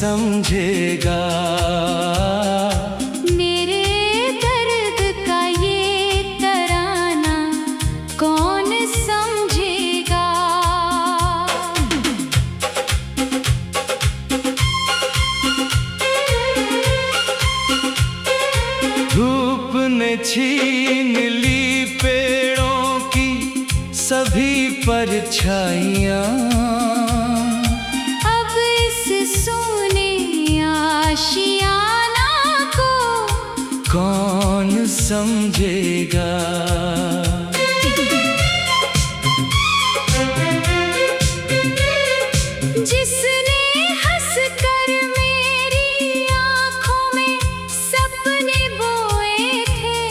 समझेगा। मेरे दर्द का ये तराना कौन समझेगा। धूप ने छीन ली पेड़ों की सभी परछाइयाँ, अब इस सोने आशियाना को कौन समझेगा। जिसने हंसकर मेरी आँखों में सपने बोए थे,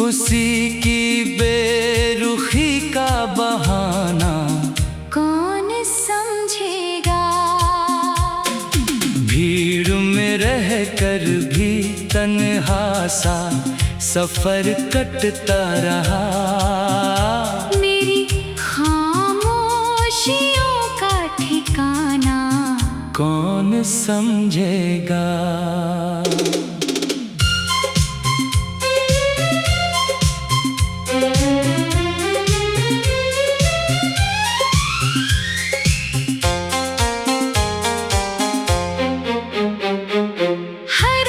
उसी की बेरुखी का बहाना कौन समझेगा। भीड़ में रहकर भी तन्हा सा सफर कटता रहा। मेरी खामोशियों का ठिकाना कौन समझेगा। हर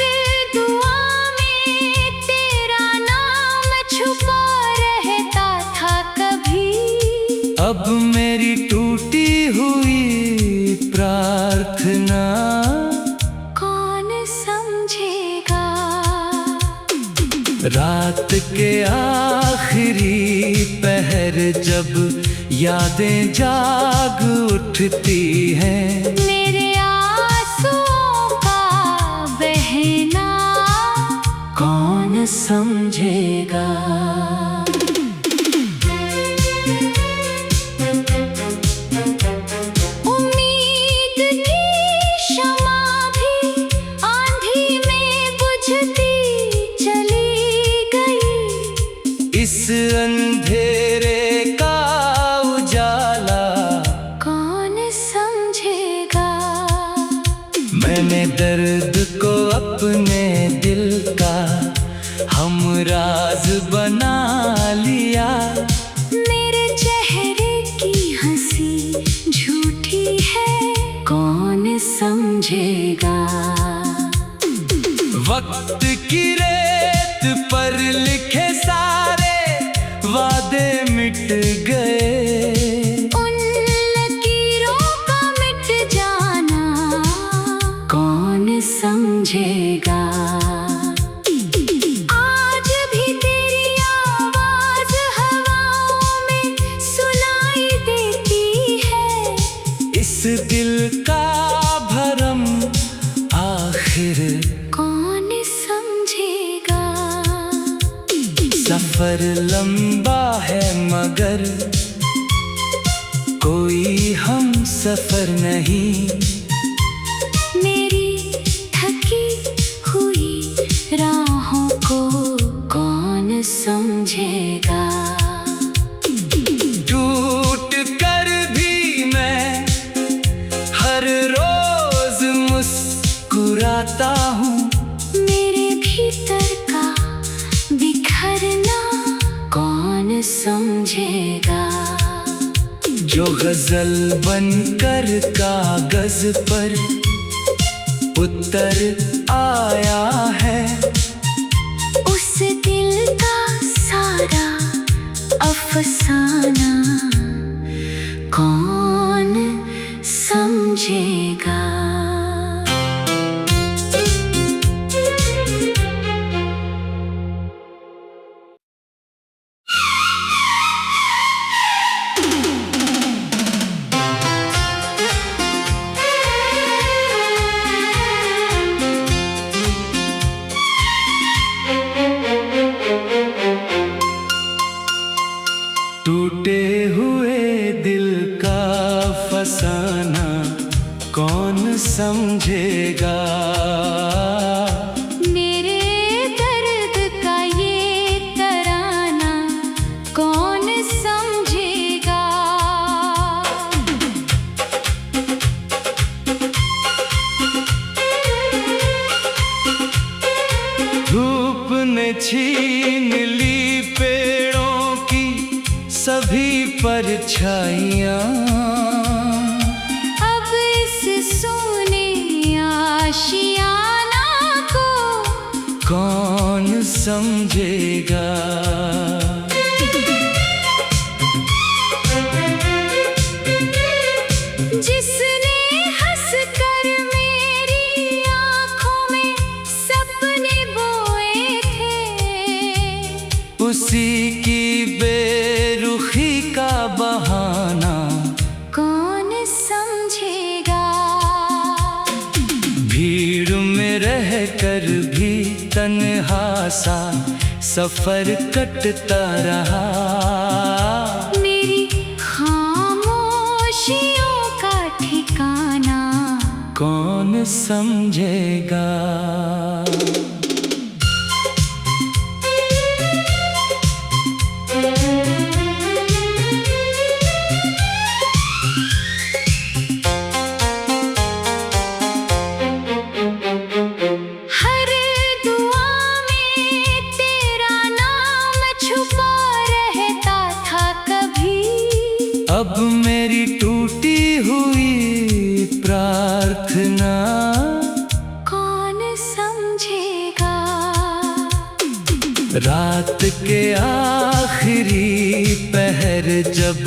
दुआ में तेरा नाम छुपा रहता था कभी। अब मेरी टूटी हुई प्रार्थना कौन समझेगा। रात के आखिरी पहर जब यादें जाग उठती हैं, मेरे आंसुओं का बहना कौन समझेगा। उम्मीद की शमा भी आंधी में बुझती चली गई। इस अंधेरे का उजाला कौन समझेगा। मैंने दर्द को अपने दिल का हमराज बना लिया। मेरे चेहरे की हंसी झूठी है कौन समझेगा। वक्त की रेत पर लिखे सारे वादे मिट गए। उन लकीरों का मिट जाना कौन समझेगा। आज भी तेरी आवाज हवाओं में सुनाई देती है। इस दिल का भरम आखिर कौन समझेगा। सफर लंबा है मगर कोई हम सफर नहीं। मेरी थकी हुई राहों को कौन समझेगा। टूट कर भी मैं हर रोज मुस्कुराता हूँ। मेरे भीतर का बिखरना कौन समझेगा। जो गजल बनकर कागज पर उतर आया है, उस दिल का सारा अफसाना कौन समझेगा। टूटे हुए दिल का फसाना कौन समझेगा। मेरे दर्द का ये तराना कौन समझेगा। परछाइयाँ अब इस सोने आशियाना को कौन समझेगा। जिसने हंसकर मेरी आँखों में सपने बोए थे, उसी की बेरुखी का बहाना कौन समझेगा। भीड़ में रहकर भी तन्हा सा सफर कटता रहा। मेरी खामोशियों का ठिकाना कौन समझेगा। हर दुआ में तेरा नाम छुपा रहता था कभी। अब मेरी टूटी हुई प्रार्थना कौन समझेगा। रात के आखिरी पहर जब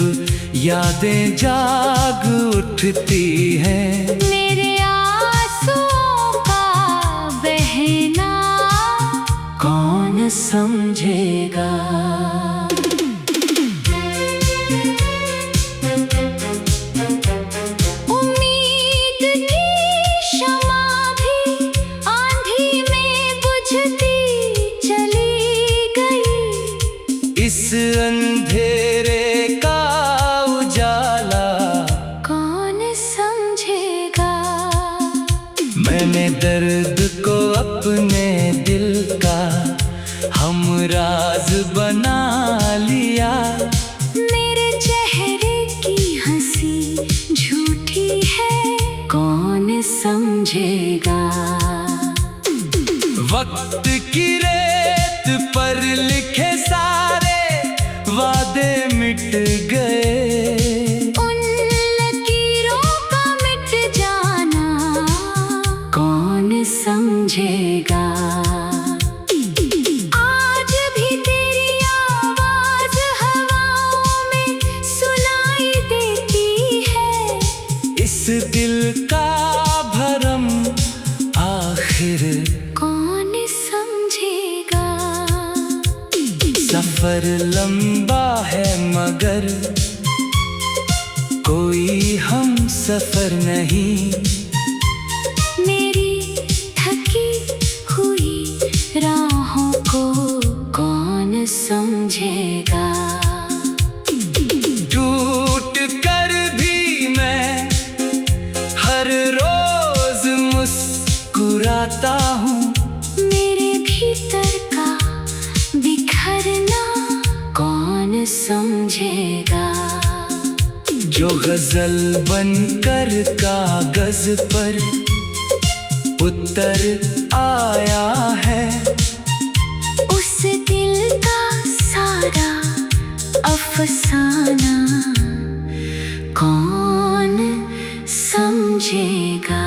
यादें जाग उठती हैं, मेरे आंसुओं का बहना कौन समझेगा। उम्मीद की शमा भी आंधी में बुझती चली गई। इस अंधेरे का उजाला कौन समझेगा। मैंने दर्द को अपने दिल का हमराज बना लिया। मेरे चेहरे की हंसी झूठी है कौन समझेगा। वक्त की रेत पर लिखे सारे वादे मिट गए। उन लकीरों का मिट जाना कौन समझेगा। आज भी तेरी आवाज हवाओं में सुनाई देती है। इस दिल का भरम आखिर कौन समझेगा। सफर लंबा है मगर कोई हम सफर नहीं। मेरी थकी हुई राहों को कौन समझेगा। टूट कर भी मैं हर रोज मुस्कुराता हूँ। मेरे भीतर का बिखरना कौन समझेगा। जो गजल बनकर कागज पर उतर आया है, उस दिल का सारा अफसाना कौन समझेगा।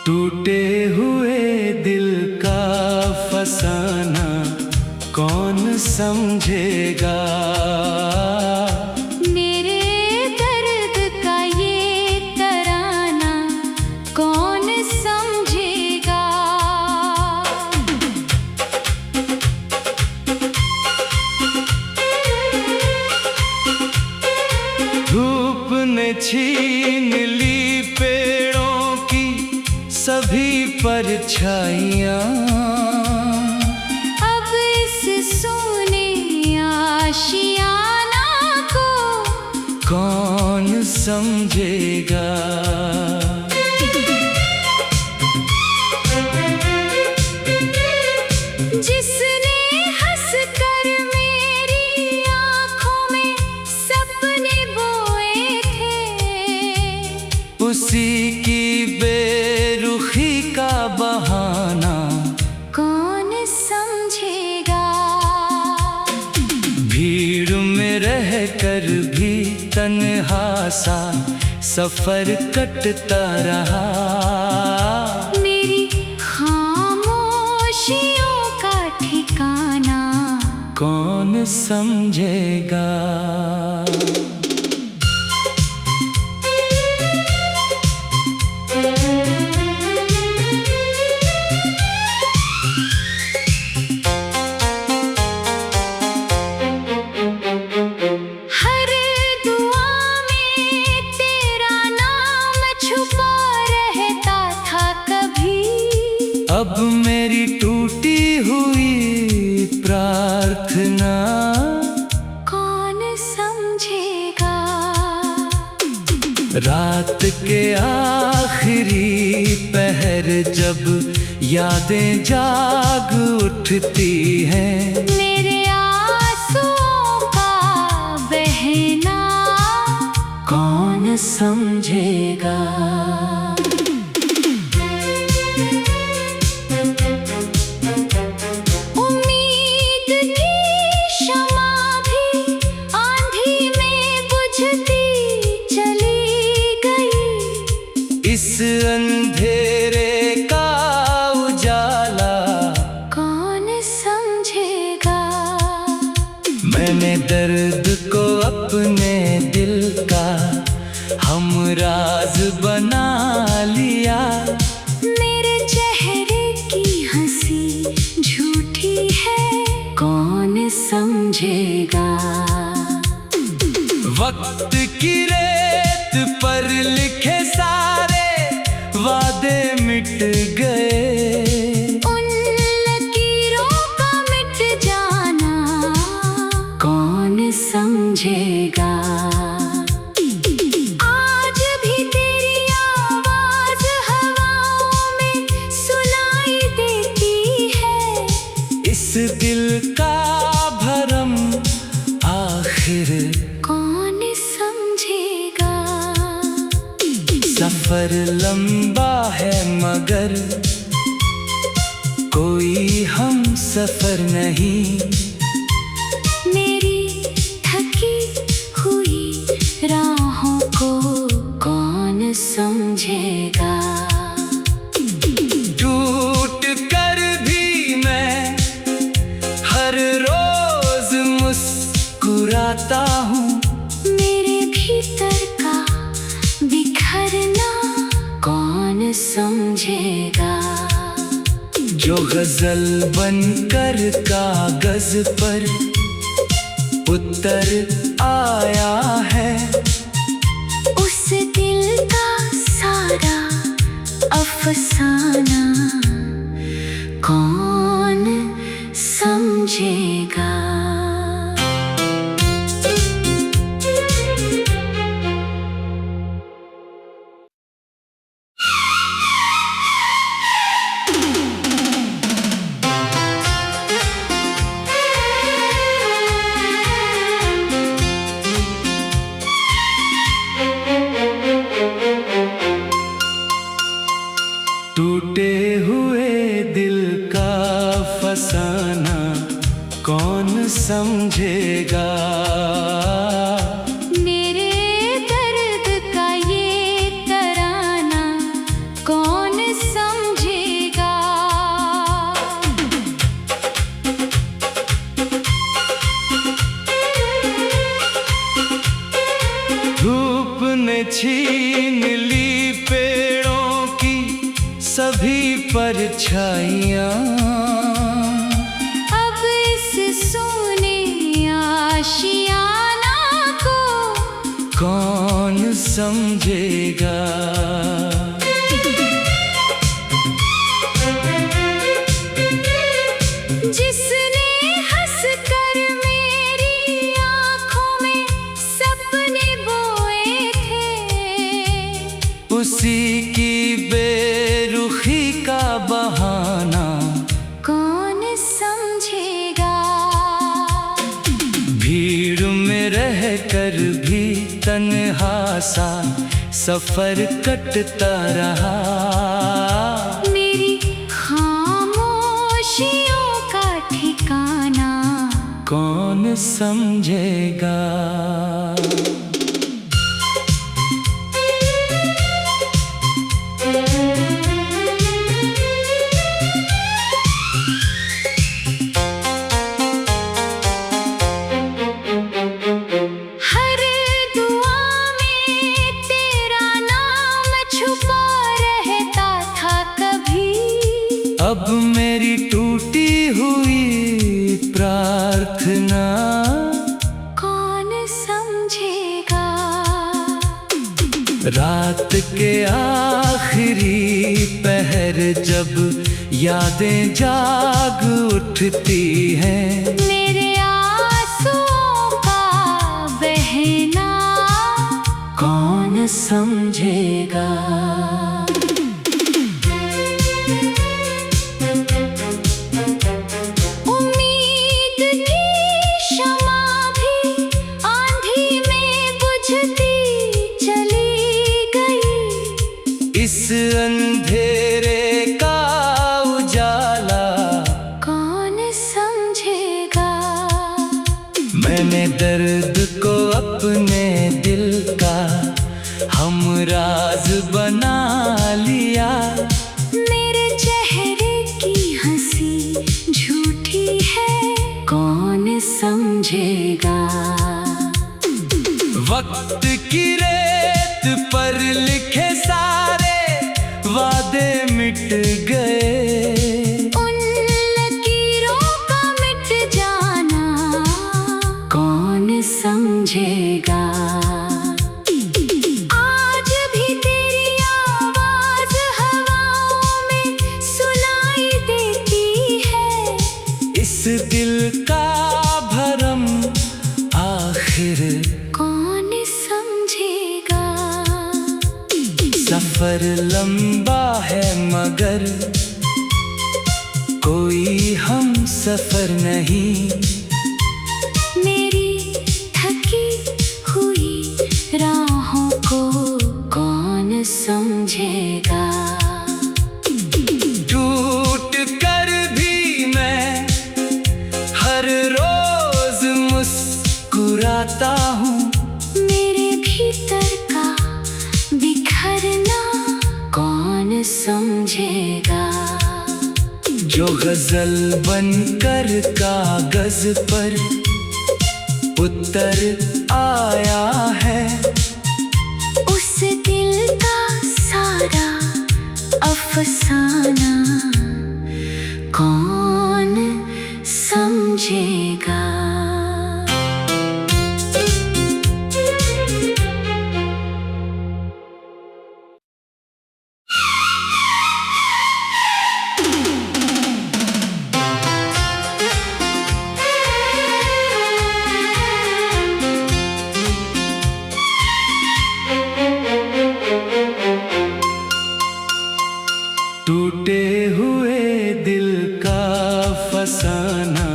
टूटे हुए दिल का फसाना कौन समझेगा। मेरे दर्द का ये तराना कौन समझेगा। धूप ने छीन ली पेड़ों की सभी परछाइयाँ। अब इस सोने आशियाना को कौन समझेगा। उसी की बेरुखी का बहाना कौन समझेगा। भीड़ में रहकर भी तन्हा सा सफर कटता रहा। मेरी खामोशियों का ठिकाना कौन समझेगा। हर दुआ में तेरा नाम छुपा रहता था कभी। अब मेरी टूटी हुई प्रार्थना कौन समझेगा। रात के आखिरी पहर जब यादें जाग उठती हैं, मेरे आंसुओं का बहना कौन समझेगा। उम्मीद की शमा भी आंधी में बुझती चली गई। इस अंधेरे का उजाला कौन समझेगा। मैंने दर्द को अपने दिल का हमराज बना लिया। मेरे चेहरे की हंसी झूठी है कौन समझेगा। वक्त की रेत पर लिखे सारे वादे मिट गए। उन लकीरों का मिट जाना कौन समझेगा। आज भी तेरी आवाज हवाओं में सुनाई देती है। इस दिल का भरम आखिर कौन समझेगा। सफर लंबा है मगर कोई हम सफर नहीं। मेरी थकी हुई राहों को कौन समझेगा। टूट कर भी मैं हर रोज मुस्कुराता हूँ। मेरे भीतर का बिखरना कौन समझेगा। जो गजल बनकर कागज पर उतर आया है, उस दिल का सारा अफसाना कौन समझेगा। टूटे हुए दिल का फसाना कौन समझेगा। मेरे दर्द का ये तराना कौन समझेगा। धूप ने छीन ली पेड़ों की सभी परछाइयाँ। अब इस सूने आशियाना को कौन समझेगा। जिसने हंसकर मेरी आँखों में सपने बोए थे, उसी की बेरुखी का बहाना कौन समझेगा। भीड़ में रहकर भी तन्हा सा सफर कटता रहा। मेरी खामोशियों का ठिकाना कौन समझेगा। हर दुआ में तेरा नाम छुपा रहता था कभी। अब मेरी टूटी हुई प्रार्थना कौन समझेगा। रात के आखिरी पहर जब यादें जाग उठती हैं, मेरे आंसुओं का बहना कौन समझेगा। उम्मीद की शमा भी आंधी में बुझती चली गई। इस अंधेरे का उजाला कौन समझेगा। मैंने दर्द को अपने दिल का हमराज बना लिया। मेरे चेहरे की हंसी झूठी है कौन समझेगा। वक्त की रेत पर लिखे सारे वादे मिट गए। उन लकीरों का मिट जाना कौन समझेगा। आज भी तेरी आवाज हवाओं में सुनाई देती है। इस दिल का भरम आखिर कौन समझेगा। सफर लंबा है मगर कोई हम सफर नहीं। मेरी थकी हुई राहों को कौन समझेगा। टूट कर भी मैं हर रोज मुस्कुराता हूँ। मेरे भीतर का बिखरना कौन समझेगा। जो गजल बनकर कागज पर उतर आया है, उस दिल का सारा अफसाना कौन समझेगा। टूटे हुए दिल का फसाना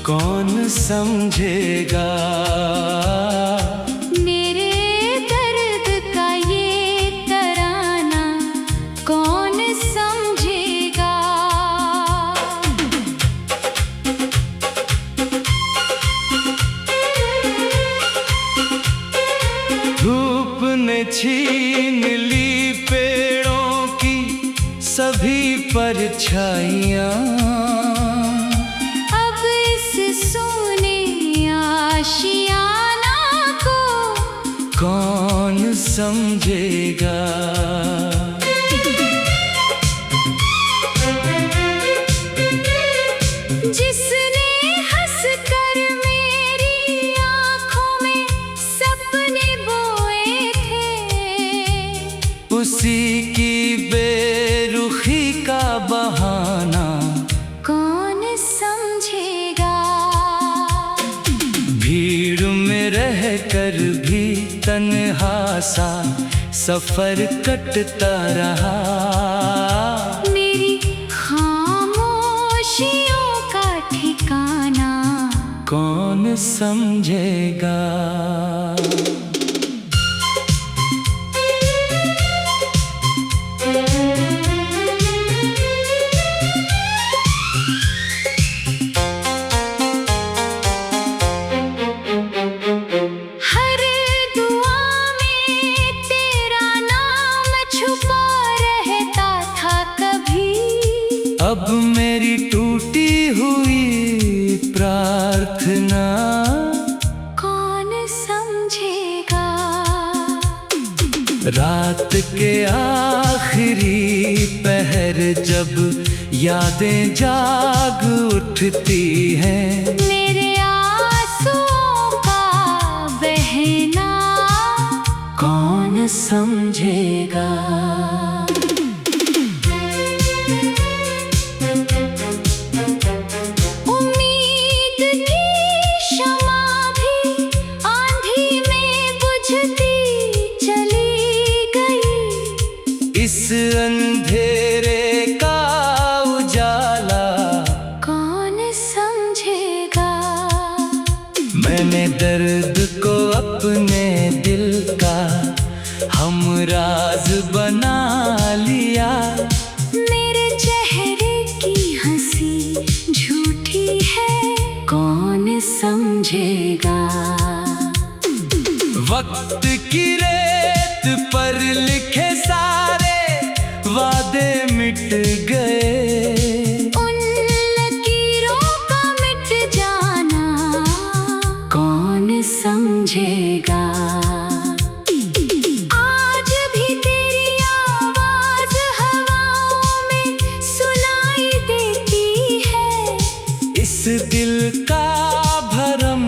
कौन समझेगा। मेरे दर्द का ये तराना कौन समझेगा। धूप ने छीन ली पेड़ों की सभी परछाइयाँ। अब इस सूने आशियाना को कौन समझेगा। जिसने हंस कर मेरी आंखों में सपने बोए थे, उसी की बेरुखी का बहाना कौन समझेगा। भीड़ में रह कर भी तन्हा सा सफर कटता रहा। मेरी खामोशियों का ठिकाना कौन समझेगा। रात के आखिरी पहर जब यादें जाग उठती हैं, मेरे आंसुओं का बहना कौन समझेगा। उम्मीद की शमा भी आंधी में बुझती चली गई, इस अंधेरे का उजाला कौन समझेगा। मैंने दर्द को अपने दिल का हमराज बना लिया, मेरे चेहरे की हंसी झूठी है, कौन समझेगा। वक्त की रेत पर लिखे सारे वादे मिट गए, उन लकीरों का मिट जाना कौन समझेगा। आज भी तेरी आवाज हवाओं में सुनाई देती है, इस दिल का भरम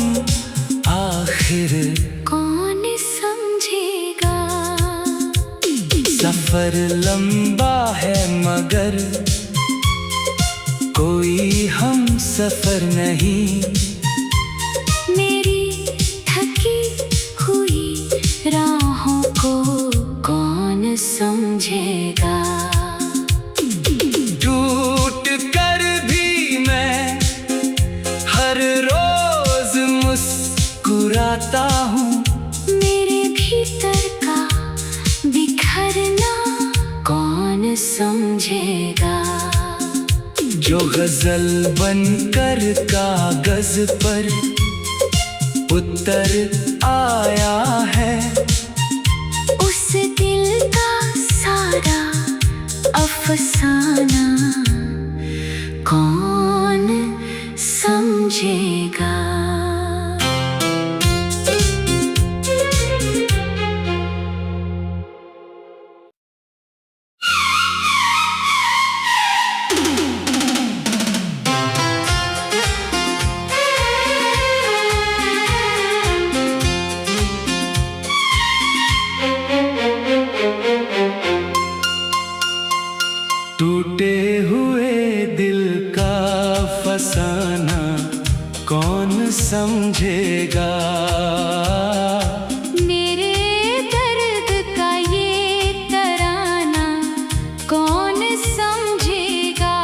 आखिर कौन समझेगा। सफर लंबा है मगर कोई हम सफर नहीं, मेरी थकी हुई राहों को कौन समझेगा। टूट कर भी मैं हर रोज मुस्कुराता हूँ, मेरे भीतर का बिखरना कौन समझेगा। जो गजल बनकर कागज पर उतर आया है, उस दिल का सारा अफसाना कौन समझेगा। टूटे हुए दिल का फसाना कौन समझेगा। मेरे दर्द का ये तराना कौन समझेगा।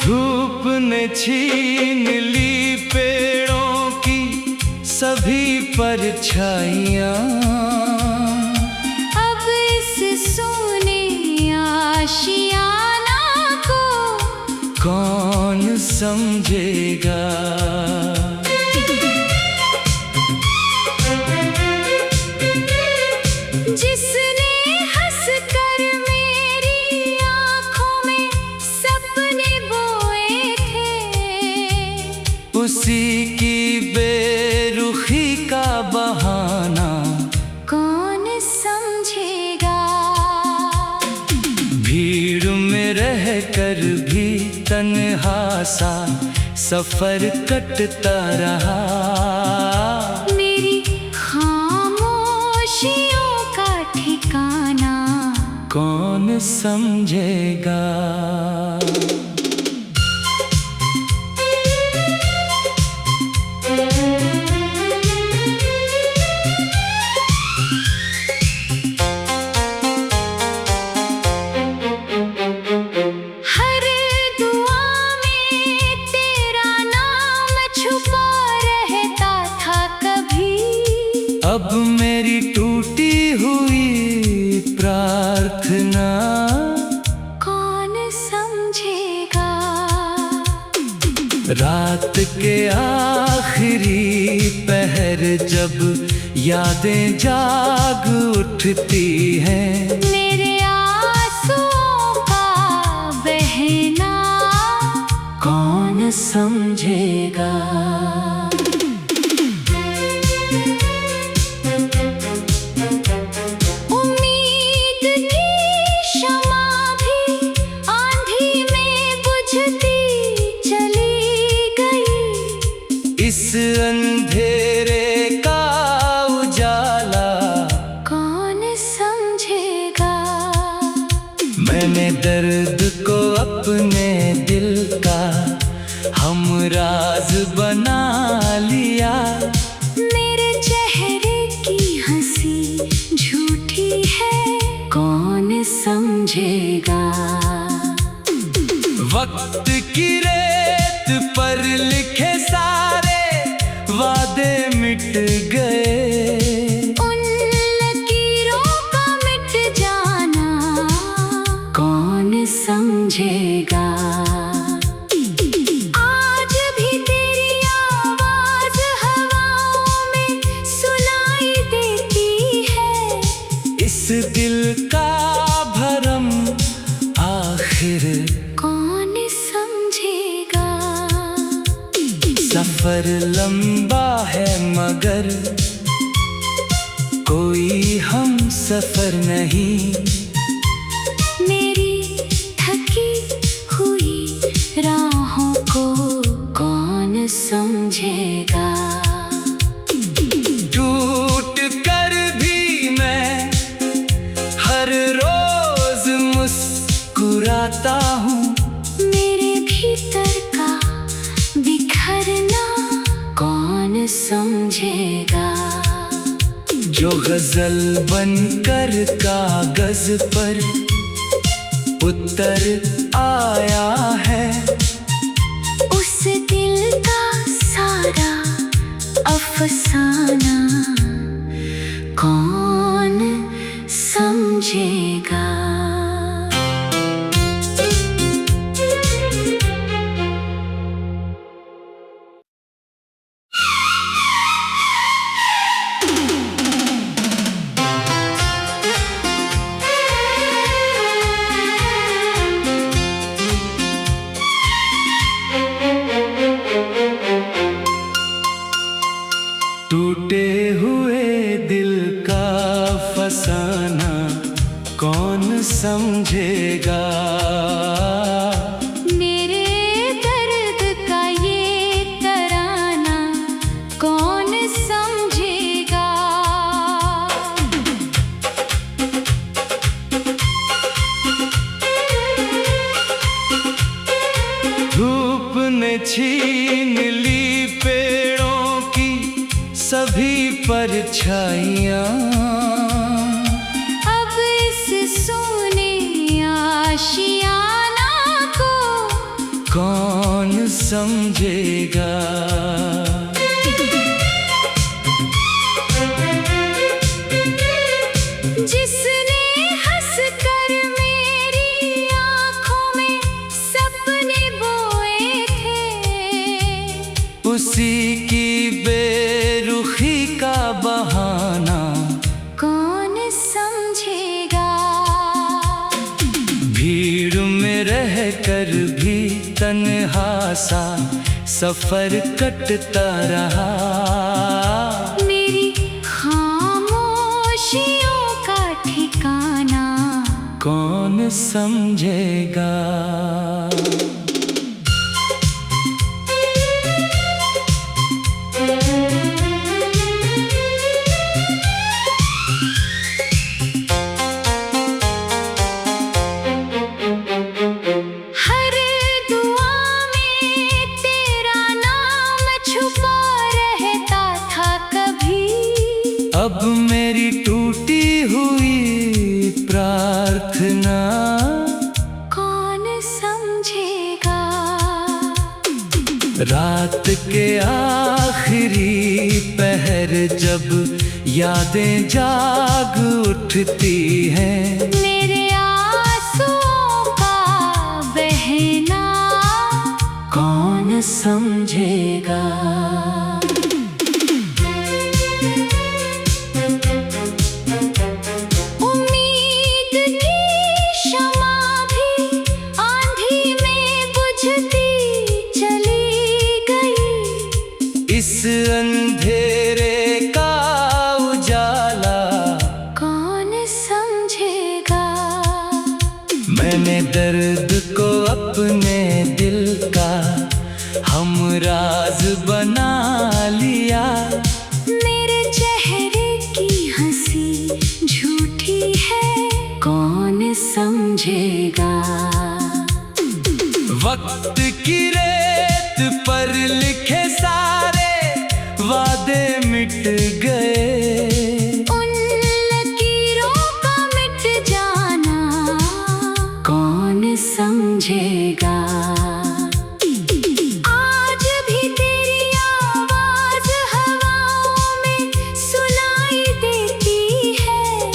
धूप ने छीन ली पेड़ों की सभी परछाइयाँ, अब इस सोने आशियाना को कौन समझेगा। जिसने हंसकर मेरी आँखों में सपने बोए थे, उसी की बेरुखी का बहाना कौन समझेगा। भीड़ में रह कर भी तन्हा सा सफर कटता रहा, मेरी खामोशियों का ठिकाना कौन समझेगा। हर दुआ में तेरा नाम छुपा रहता था कभी, अब मेरी टूटी हुई प्रार्थना कौन समझेगा। रात के आखिरी पहर जब यादें जाग उठती हैं, मेरे आंसुओं का बहना कौन समझेगा। उम्मीद की शमा भी आंधी में बुझती चली गई। इस अंधेरे का उजाला कौन समझेगा। मैंने दर्द को अपने दिल का हमराज बना लिया। मेरे चेहरे की हंसी झूठी है, कौन समझेगा। वक्त की रेत पर लिखे सारे वादे मिट गए। उन लकीरों का मिट जाना कौन समझेगा। आज भी तेरी आवाज हवाओं में सुनाई देती है। इस दिल का भरम आखिर कौन समझेगा। सफर लंबा है मगर कोई हम सफर नहीं। मेरी थकी हुई राहों को कौन समझेगा। टूट कर भी मैं हर रोज मुस्कुराता हूँ। मेरे भीतर का बिखरना कौन समझेगा। जो गजल बनकर कागज पर उतर आया है। उस दिल का सारा अफसाना कौन समझेगा। टूटे हुए दिल का फसाना कौन समझेगा। मेरे दर्द का ये तराना कौन समझेगा। धूप ने छीन ली पेड़ों की सभी परछाइयाँ। अब इस सोने आशियाना को कौन समझेगा। जिसने हंसकर मेरी आँखों में सपने बोए थे। उसी की बेरुखी का बहाना कौन समझेगा। भीड़ में रहकर भी तन्हा सा सफर कटता रहा। मेरी खामोशियों का ठिकाना कौन समझेगा। हर दुआ में तेरा नाम छुपा रहता था कभी। अब मेरी टूटी हुई प्रार्थना कौन समझेगा। रात के आखिरी पहर जब यादें जाग उठती हैं। मेरे आंसुओं का बहना कौन समझेगा। उम्मीद की शमा भी आंधी में बुझती चली अंधेरे का उजाला कौन समझेगा। मैंने दर्द को अपने दिल का हमराज बना लिया। मेरे चेहरे की हंसी झूठी है कौन समझेगा। वक्त की रेत पर लिखे सारे वादे मिट गए। उन लकीरों का मिट जाना कौन समझेगा। आज भी तेरी आवाज हवाओं में सुनाई देती है।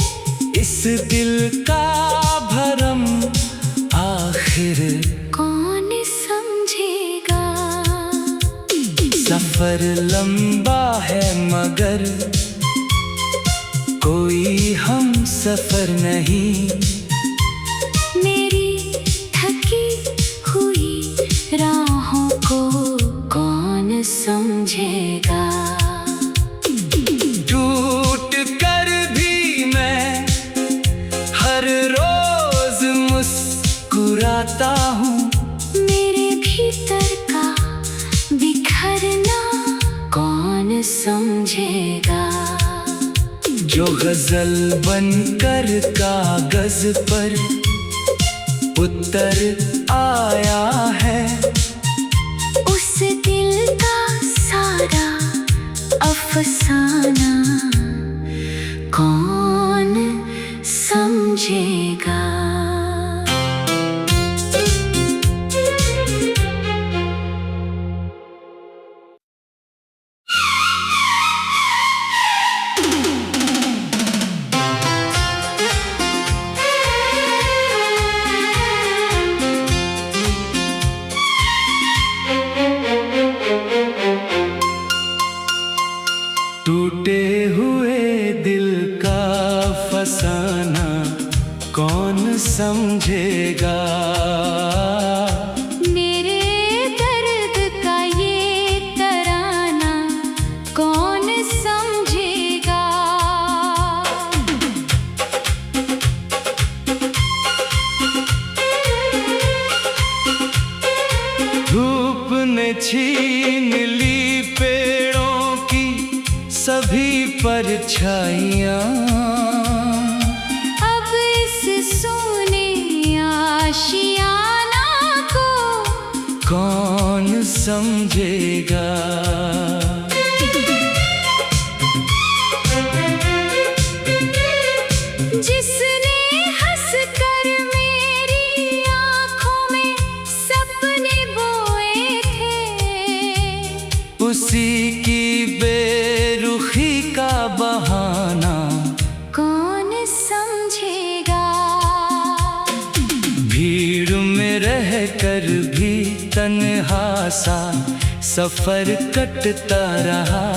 इस दिल का भरम आखिर कौन समझेगा। सफर लंबा है मगर कोई हम सफर नहीं। मेरी थकी हुई राहों को कौन समझेगा। टूट कर भी मैं हर रोज मुस्कुराता हूँ। मेरे भीतर का बिखरना कौन समझेगा। जो गजल बनकर कागज पर उतर आया है। उस दिल का सारा अफसाना कौन समझेगा। टूटे हुए दिल का फसाना कौन समझेगा। मेरे दर्द का ये तराना कौन समझेगा। धूप ने छीन ली पेड़ों की सभी परछाइयाँ। अब इस सोने आशियाना को कौन समझेगा। जिसने हंसकर मेरी आँखों में सपने बोए थे। उसी की बेरुखी का बहाना कौन समझेगा। भीड़ में रहकर भी तन्हा सा सफर कटता रहा।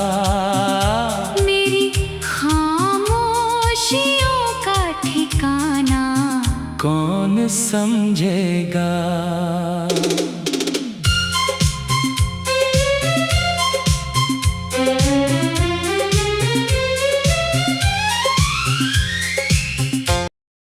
मेरी खामोशियों का ठिकाना कौन समझेगा।